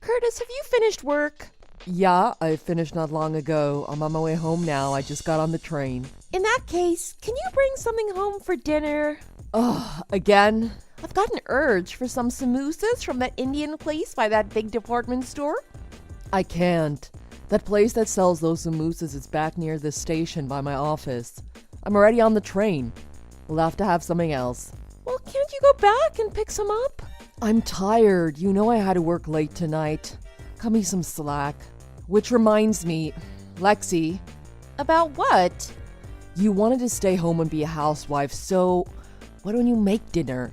Curtis, have you finished work? Yeah, I finished not long ago. I'm on my way home now. I just got on the train. In that case, can you bring something home for dinner? Ugh, again? I've got an urge for some samosas from that Indian place by that big department store. I can't. That place that sells those samosas is back near the station by my office. I'm already on the train. We'll have to have something else. Well, can't you go back and pick some up? I'm tired. You know I had to work late tonight. Cut me some slack. Which reminds me, Lexi. About what? You wanted to stay home and be a housewife, so why don't you make dinner?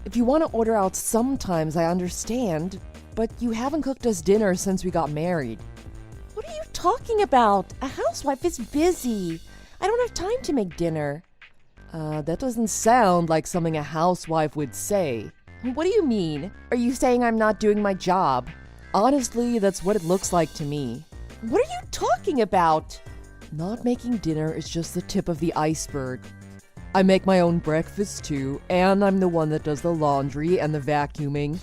If you want to order out sometimes, I understand, but you haven't cooked us dinner since we got married. What are you talking about? A housewife is busy. I don't have time to make dinner. That doesn't sound like something a housewife would say. What do you mean? Are you saying I'm not doing my job? Honestly, that's what it looks like to me. What are you talking about? Not making dinner is just the tip of the iceberg. I make my own breakfast too, and I'm the one that does the laundry and the vacuuming.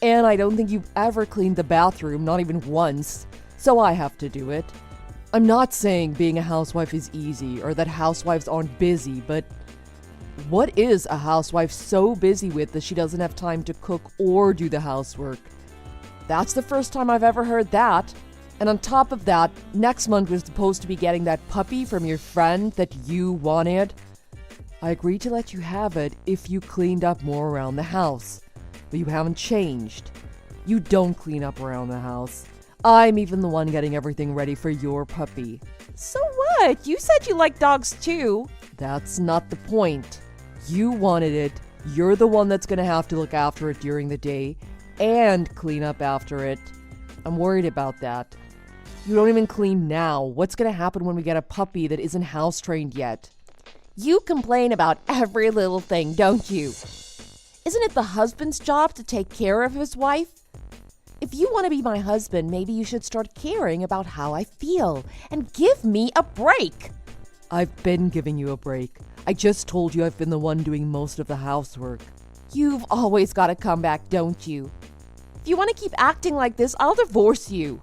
And I don't think you've ever cleaned the bathroom, not even once, so I have to do it. I'm not saying being a housewife is easy or that housewives aren't busy, but what is a housewife so busy with that she doesn't have time to cook or do the housework? That's the first time I've ever heard that. And on top of that, next month we're supposed to be getting that puppy from your friend that you wanted. I agreed to let you have it if you cleaned up more around the house. But you haven't changed. You don't clean up around the house. I'm even the one getting everything ready for your puppy. So what? You said you like dogs too. That's not the point. You wanted it. You're the one that's gonna have to look after it during the day and clean up after it. I'm worried about that. You don't even clean now. What's gonna happen when we get a puppy that isn't house trained yet? You complain about every little thing, don't you? Isn't it the husband's job to take care of his wife? If you want to be my husband, maybe you should start caring about how I feel and give me a break. I've been giving you a break. I just told you I've been the one doing most of the housework. You've always got to come back, don't you? If you want to keep acting like this, I'll divorce you.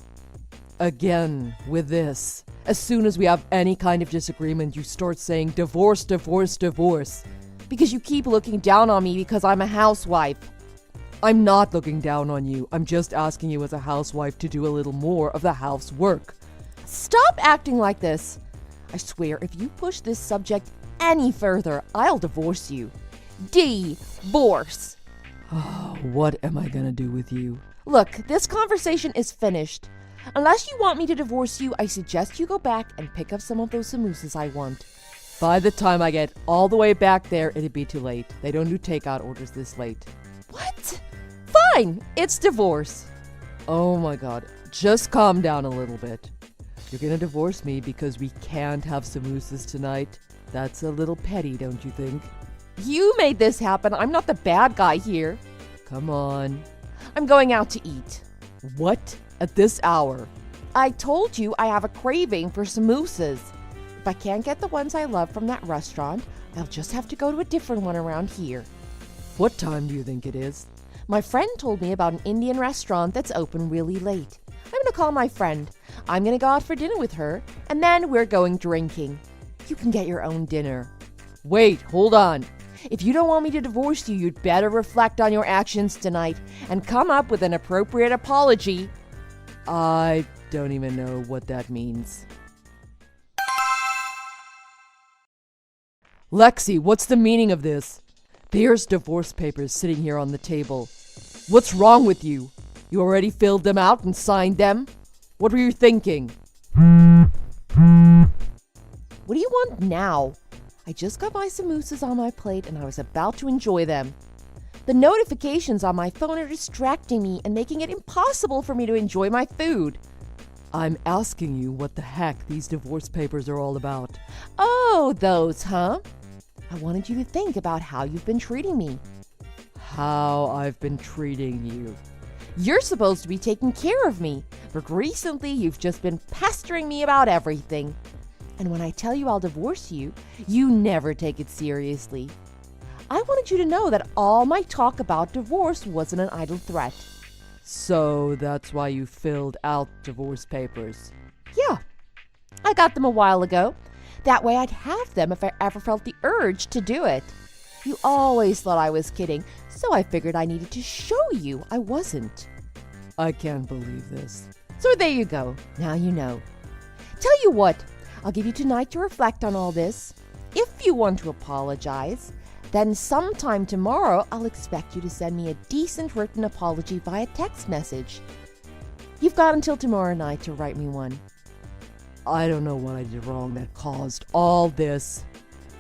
Again, with this. As soon as we have any kind of disagreement, you start saying divorce, divorce, divorce. Because you keep looking down on me because I'm a housewife. I'm not looking down on you. I'm just asking you as a housewife to do a little more of the housework. Stop acting like this. I swear, if you push this subject any further, I'll divorce you. Divorce. Oh, what am I gonna do with you? Look, this conversation is finished. Unless you want me to divorce you, I suggest you go back and pick up some of those samosas I want. By the time I get all the way back there, it'd be too late. They don't do takeout orders this late. What? Fine, it's divorce. Oh my god, just calm down a little bit. You're gonna divorce me because we can't have samosas tonight. That's a little petty, don't you think? You made this happen. I'm not the bad guy here. Come on. I'm going out to eat. What? At this hour? I told you I have a craving for samosas. If I can't get the ones I love from that restaurant, I'll just have to go to a different one around here. What time do you think it is? My friend told me about an Indian restaurant that's open really late. I'm going to call my friend. I'm going to go out for dinner with her, and then we're going drinking. You can get your own dinner. Wait, hold on. If you don't want me to divorce you, you'd better reflect on your actions tonight and come up with an appropriate apology. I don't even know what that means. Lexi, what's the meaning of this? There's divorce papers sitting here on the table. What's wrong with you? You already filled them out and signed them? What were you thinking? What do you want now? I just got my samosas on my plate and I was about to enjoy them. The notifications on my phone are distracting me and making it impossible for me to enjoy my food. I'm asking you what the heck these divorce papers are all about. Oh, those, huh? I wanted you to think about how you've been treating me. How I've been treating you. You're supposed to be taking care of me, but recently you've just been pestering me about everything. And when I tell you I'll divorce you, you never take it seriously. I wanted you to know that all my talk about divorce wasn't an idle threat. So that's why you filled out divorce papers. Yeah, I got them a while ago. That way I'd have them if I ever felt the urge to do it. You always thought I was kidding, so I figured I needed to show you I wasn't. I can't believe this. So there you go. Now you know. Tell you what, I'll give you tonight to reflect on all this. If you want to apologize, then sometime tomorrow I'll expect you to send me a decent written apology via text message. You've got until tomorrow night to write me one. I don't know what I did wrong that caused all this.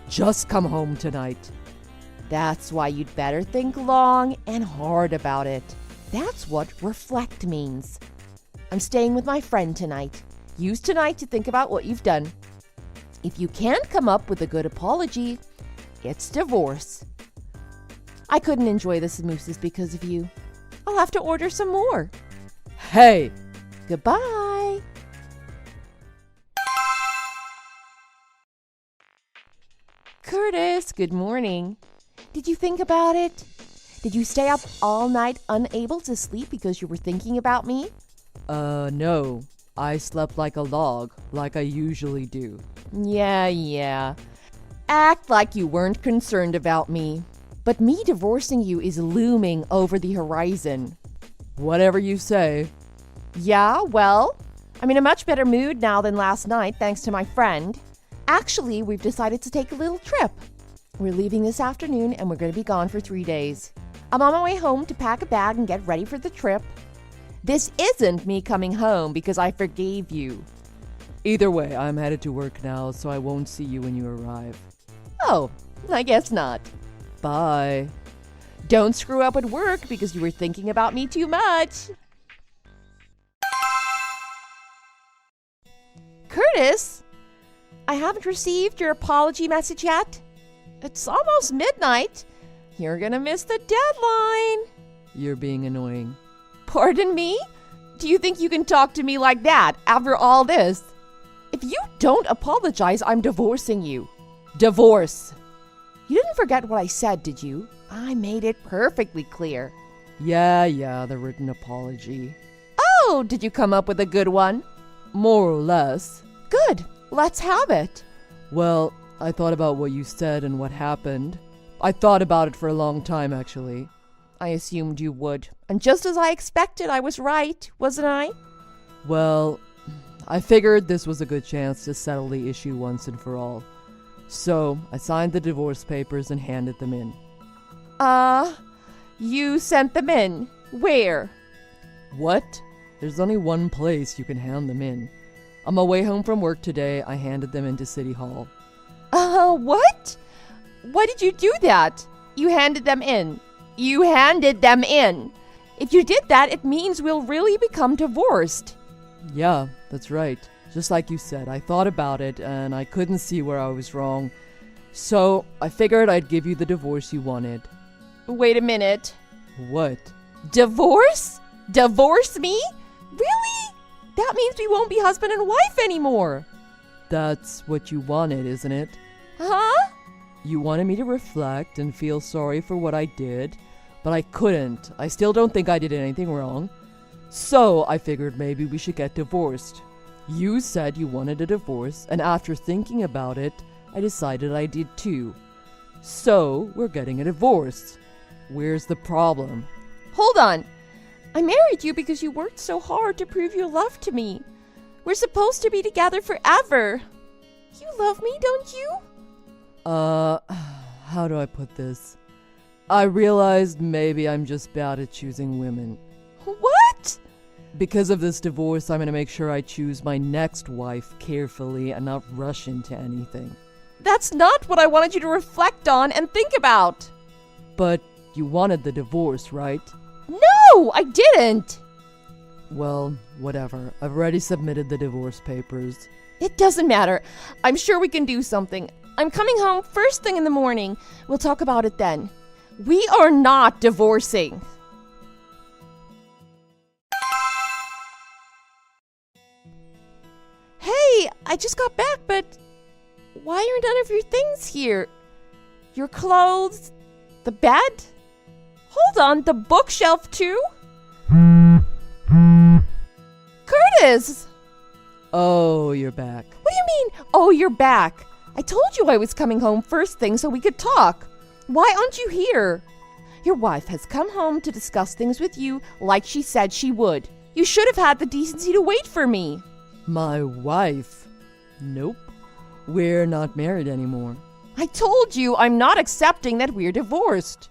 Just come home tonight. That's why you'd better think long and hard about it. That's what reflect means. I'm staying with my friend tonight. Use tonight to think about what you've done. If you can't come up with a good apology, it's divorce. I couldn't enjoy the samosas because of you. I'll have to order some more. Hey! Goodbye. Curtis, good morning. Did you think about it? Did you stay up all night unable to sleep because you were thinking about me? No. I slept like a log, like I usually do. Yeah. Act like you weren't concerned about me. But me divorcing you is looming over the horizon. Whatever you say. Yeah, well, I'm in a much better mood now than last night, thanks to my friend. Actually, we've decided to take a little trip. We're leaving this afternoon and we're going to be gone for 3 days. I'm on my way home to pack a bag and get ready for the trip. This isn't me coming home because I forgave you. Either way, I'm headed to work now, so I won't see you when you arrive. Oh, I guess not. Bye. Don't screw up at work because you were thinking about me too much. Curtis, I haven't received your apology message yet. It's almost midnight. You're gonna miss the deadline. You're being annoying. Pardon me? Do you think you can talk to me like that after all this? If you don't apologize, I'm divorcing you. Divorce. You didn't forget what I said, did you? I made it perfectly clear. Yeah, the written apology. Oh, did you come up with a good one? More or less. Good. Let's have it. Well, I thought about what you said and what happened. I thought about it for a long time, actually. I assumed you would. And just as I expected, I was right, wasn't I? Well, I figured this was a good chance to settle the issue once and for all. So, I signed the divorce papers and handed them in. You sent them in. Where? What? There's only one place you can hand them in. On my way home from work today, I handed them into City Hall. What? Why did you do that? You handed them in. You handed them in. If you did that, it means we'll really become divorced. Yeah, that's right. Just like you said, I thought about it and I couldn't see where I was wrong. So, I figured I'd give you the divorce you wanted. Wait a minute. What? Divorce? Divorce me? Really? That means we won't be husband and wife anymore. That's what you wanted, isn't it? Huh? You wanted me to reflect and feel sorry for what I did, but I couldn't. I still don't think I did anything wrong. So I figured maybe we should get divorced. You said you wanted a divorce, and after thinking about it, I decided I did too. So we're getting a divorce. Where's the problem? Hold on. I married you because you worked so hard to prove your love to me. We're supposed to be together forever. You love me, don't you? How do I put this? I realized maybe I'm just bad at choosing women. What? Because of this divorce, I'm going to make sure I choose my next wife carefully and not rush into anything. That's not what I wanted you to reflect on and think about. But you wanted the divorce, right? No, I didn't. Well, whatever. I've already submitted the divorce papers. It doesn't matter. I'm sure we can do something. I'm coming home first thing in the morning. We'll talk about it then. We are not divorcing. Hey, I just got back, but why aren't none of your things here? Your clothes, the bed? Hold on, the bookshelf too? Curtis! Oh, you're back. What do you mean, oh, you're back? I told you I was coming home first thing so we could talk. Why aren't you here? Your wife has come home to discuss things with you like she said she would. You should have had the decency to wait for me. My wife? Nope. We're not married anymore. I told you I'm not accepting that we're divorced.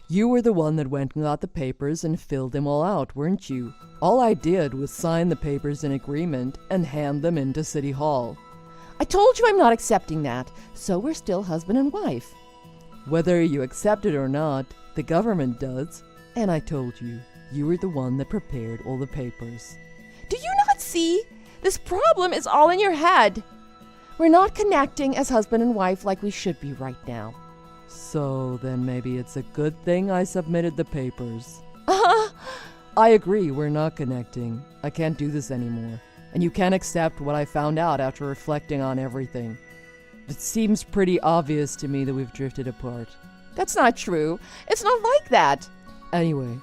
You were the one that went and got the papers and filled them all out, weren't you? All I did was sign the papers in agreement and hand them into City Hall. I told you I'm not accepting that, so we're still husband and wife. Whether you accept it or not, the government does. And I told you, you were the one that prepared all the papers. Do you not see? This problem is all in your head. We're not connecting as husband and wife like we should be right now. So then maybe it's a good thing I submitted the papers. I agree, we're not connecting. I can't do this anymore. And you can't accept what I found out after reflecting on everything. It seems pretty obvious to me that we've drifted apart. That's not true. It's not like that. Anyway,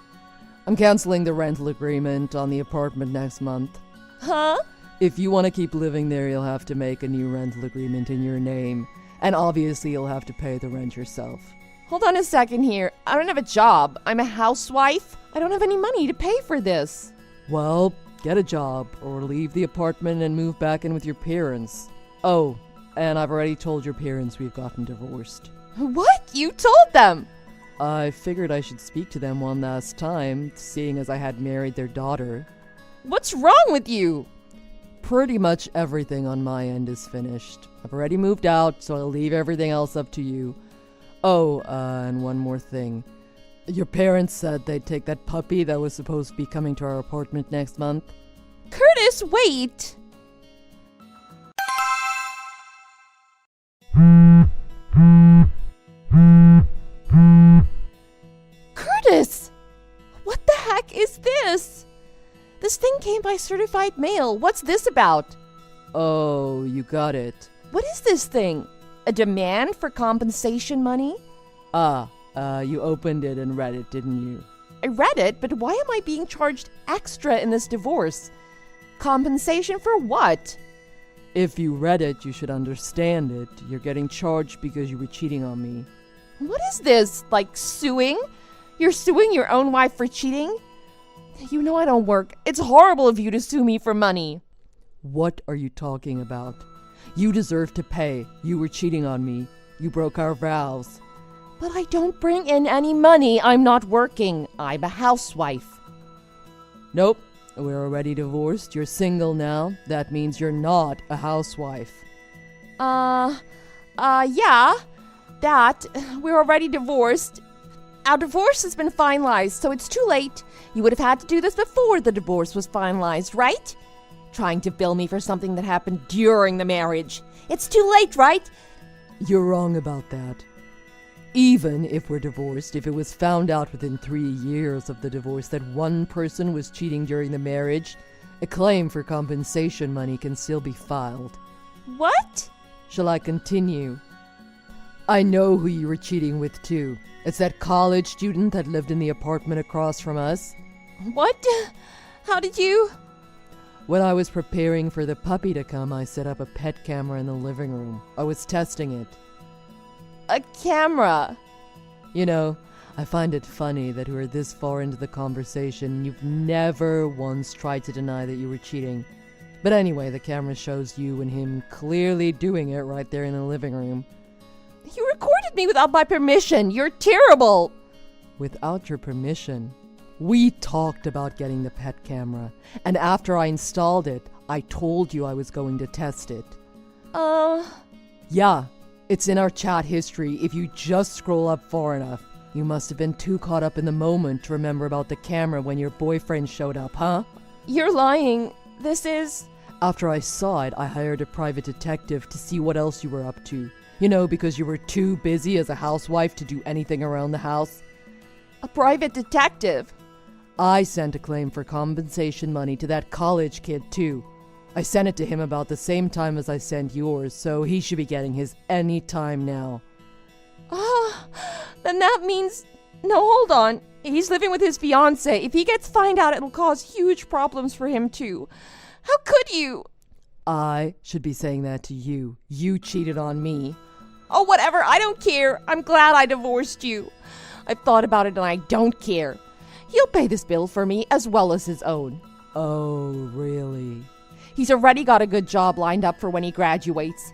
I'm canceling the rental agreement on the apartment next month. Huh? If you want to keep living there, you'll have to make a new rental agreement in your name. And obviously, you'll have to pay the rent yourself. Hold on a second here. I don't have a job. I'm a housewife. I don't have any money to pay for this. Well, get a job or leave the apartment and move back in with your parents. Oh, and I've already told your parents we've gotten divorced. What? You told them? I figured I should speak to them one last time, seeing as I had married their daughter. What's wrong with you? Pretty much everything on my end is finished. I've already moved out, so I'll leave everything else up to you. Oh, and one more thing. Your parents said they'd take that puppy that was supposed to be coming to our apartment next month. Curtis, wait! Curtis! What the heck is this? This thing came by certified mail. What's this about? Oh, you got it. What is this thing? A demand for compensation money? You opened it and read it, didn't you? I read it, but why am I being charged extra in this divorce? Compensation for what? If you read it, you should understand it. You're getting charged because you were cheating on me. What is this? Like suing? You're suing your own wife for cheating? You know I don't work. It's horrible of you to sue me for money. What are you talking about? You deserve to pay. You were cheating on me. You broke our vows. But I don't bring in any money. I'm not working. I'm a housewife. Nope. We're already divorced. You're single now. That means you're not a housewife. Yeah. That. We're already divorced. Our divorce has been finalized, so it's too late. You would have had to do this before the divorce was finalized, right? Trying to bill me for something that happened during the marriage. It's too late, right? You're wrong about that. Even if we're divorced, if it was found out within 3 years of the divorce that one person was cheating during the marriage, a claim for compensation money can still be filed. What? Shall I continue? I know who you were cheating with, too. It's that college student that lived in the apartment across from us. What? How did you? When I was preparing for the puppy to come, I set up a pet camera in the living room. I was testing it. A camera. You know, I find it funny that we're this far into the conversation. You've never once tried to deny that you were cheating. But anyway, the camera shows you and him clearly doing it right there in the living room. You recorded me without my permission. You're terrible. Without your permission? We talked about getting the pet camera. And after I installed it, I told you I was going to test it. Yeah. It's in our chat history. If you just scroll up far enough. You must have been too caught up in the moment to remember about the camera when your boyfriend showed up, huh? You're lying. This is... After I saw it, I hired a private detective to see what else you were up to. You know, because you were too busy as a housewife to do anything around the house. A private detective? I sent a claim for compensation money to that college kid, too. I sent it to him about the same time as I sent yours, so he should be getting his any time now. Then that means... No, hold on. He's living with his fiancée. If he gets found out, it'll cause huge problems for him, too. How could you? I should be saying that to you. You cheated on me. Oh, whatever. I don't care. I'm glad I divorced you. I've thought about it and I don't care. He'll pay this bill for me as well as his own. Oh, really? He's already got a good job lined up for when he graduates.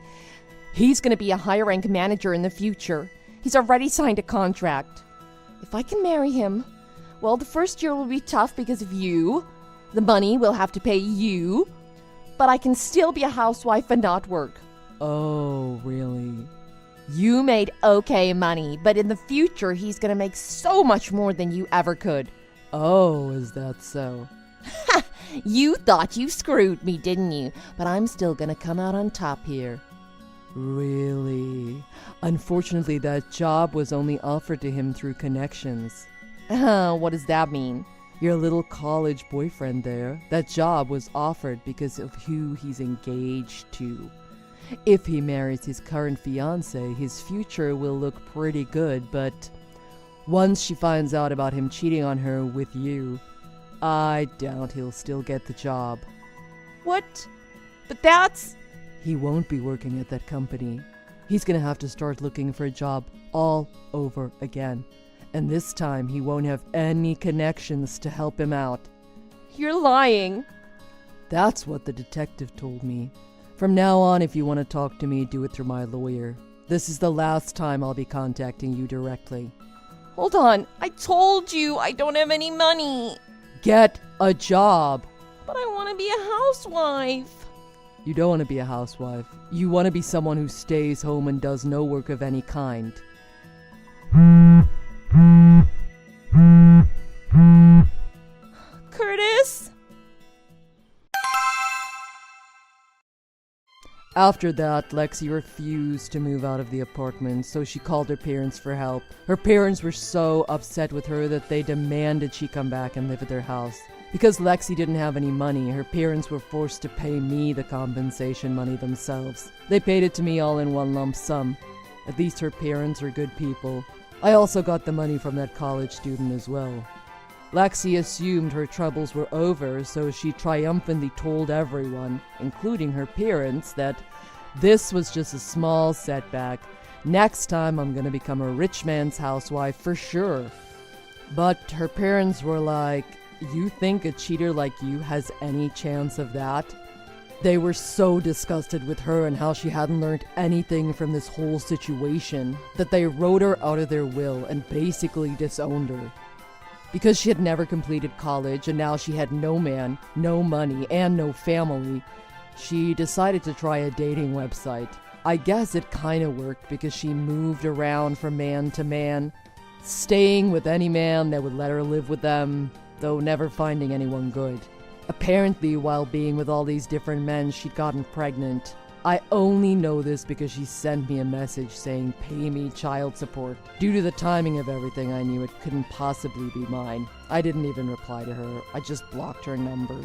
He's going to be a higher-rank manager in the future. He's already signed a contract. If I can marry him, well, the first year will be tough because of you. The money will have to pay you. But I can still be a housewife and not work. Oh, really? You made okay money, but in the future, he's going to make so much more than you ever could. Oh, is that so? Ha! You thought you screwed me, didn't you? But I'm still going to come out on top here. Really? Unfortunately, that job was only offered to him through connections. What does that mean? Your little college boyfriend there, that job was offered because of who he's engaged to. If he marries his current fiancée, his future will look pretty good, but once she finds out about him cheating on her with you, I doubt he'll still get the job. What? But that's... He won't be working at that company. He's gonna have to start looking for a job all over again. And this time, he won't have any connections to help him out. You're lying. That's what the detective told me. From now on, if you want to talk to me, do it through my lawyer. This is the last time I'll be contacting you directly. Hold on. I told you I don't have any money. Get a job. But I want to be a housewife. You don't want to be a housewife. You want to be someone who stays home and does no work of any kind. Curtis? After that, Lexi refused to move out of the apartment, so she called her parents for help. Her parents were so upset with her that they demanded she come back and live at their house. Because Lexi didn't have any money, her parents were forced to pay me the compensation money themselves. They paid it to me all in one lump sum. At least her parents are good people. I also got the money from that college student as well. Lexi assumed her troubles were over, so she triumphantly told everyone, including her parents, that this was just a small setback. Next time I'm gonna become a rich man's housewife for sure. But her parents were like, "You think a cheater like you has any chance of that?" They were so disgusted with her and how she hadn't learned anything from this whole situation that they wrote her out of their will and basically disowned her. Because she had never completed college and now she had no man, no money, and no family, she decided to try a dating website. I guess it kinda worked because she moved around from man to man, staying with any man that would let her live with them, though never finding anyone good. Apparently, while being with all these different men, she'd gotten pregnant. I only know this because she sent me a message saying, "Pay me child support." Due to the timing of everything, I knew it couldn't possibly be mine. I didn't even reply to her. I just blocked her number.